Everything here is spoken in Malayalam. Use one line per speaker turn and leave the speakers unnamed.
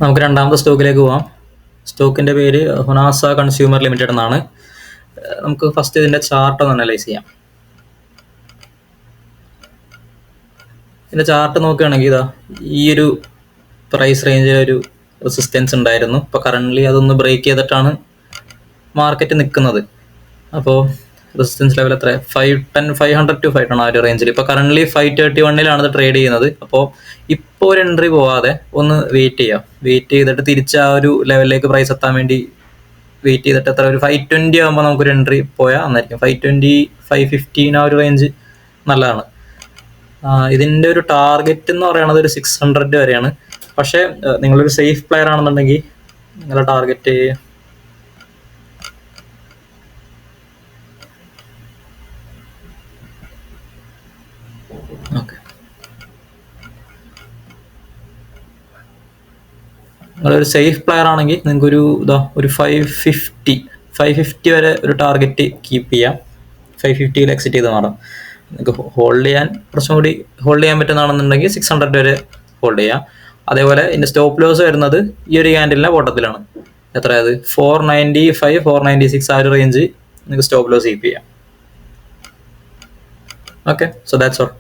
നമുക്ക് രണ്ടാമത്തെ സ്റ്റോക്കിലേക്ക് പോവാം. സ്റ്റോക്കിന്റെ പേര് ഹൊനാസ കൺസ്യൂമർ ലിമിറ്റഡ് എന്നാണ്. നമുക്ക് ഫസ്റ്റ് ഇതിന്റെ ചാർട്ട് ഒന്ന് അനലൈസ് ചെയ്യാം. ഇതിന്റെ ചാർട്ട് നോക്കുകയാണെങ്കിൽ ഇതാ ഈ ഒരു പ്രൈസ് റേഞ്ചിൽ ഒരു റെസിസ്റ്റൻസ് ഉണ്ടായിരുന്നു. ഇപ്പോൾ കറൻ്റ്ലി അതൊന്ന് ബ്രേക്ക് ചെയ്തിട്ടാണ് മാർക്കറ്റ് നിൽക്കുന്നത്. അപ്പോൾ റെസിസ്റ്റൻസ് ലെവൽ എത്ര? 500 to 510 ആ ഒരു റേഞ്ചിൽ. ഇപ്പോൾ കറൻ്റ്ലി 531 ഇത് ട്രേഡ് ചെയ്യുന്നത്. അപ്പോൾ ഇപ്പോൾ ഒരു എൻട്രി പോവാതെ ഒന്ന് വെയിറ്റ് ചെയ്തിട്ട് തിരിച്ച് ആ ഒരു ലെവലിലേക്ക് പ്രൈസ് എത്താൻ വേണ്ടി വെയിറ്റ് ചെയ്തിട്ട് എത്ര ഒരു 520 ആകുമ്പോൾ നമുക്കൊരു എൻട്രി പോയാൽ നന്നായിരിക്കും. 520, 515 ആ ഒരു റേഞ്ച് നല്ലതാണ്. ഇതിൻ്റെ ഒരു ടാർഗറ്റ് എന്ന് പറയുന്നത് ഒരു 600 വരെയാണ്. പക്ഷേ നിങ്ങളൊരു സേഫ് പ്ലെയർ ആണെന്നുണ്ടെങ്കിൽ നിങ്ങളുടെ ടാർഗറ്റ് നിങ്ങളൊരു സേഫ് പ്ലെയർ ആണെങ്കിൽ നിങ്ങൾക്കൊരു ഒരു 550 വരെ ഒരു ടാർഗറ്റ് കീപ്പ് ചെയ്യാം. 550 എക്സിറ്റ് ചെയ്ത് മാറാം. നിങ്ങൾക്ക് ഹോൾഡ് ചെയ്യാൻ പറ്റുന്നതാണെന്നുണ്ടെങ്കിൽ 600 വരെ ഹോൾഡ് ചെയ്യാം. അതേപോലെ ഇതിൻ്റെ സ്റ്റോപ്പ് ലോസ് വരുന്നത് ഈ ഒരു ക്യാൻഡലിൻ്റെ ബോട്ടത്തിലാണ്. എത്രയത് 495, 496 ആ ഒരു റേഞ്ച് നിങ്ങൾക്ക് സ്റ്റോപ്പ് ലോസ് കീപ്പ് ചെയ്യാം. Okay, so that's all.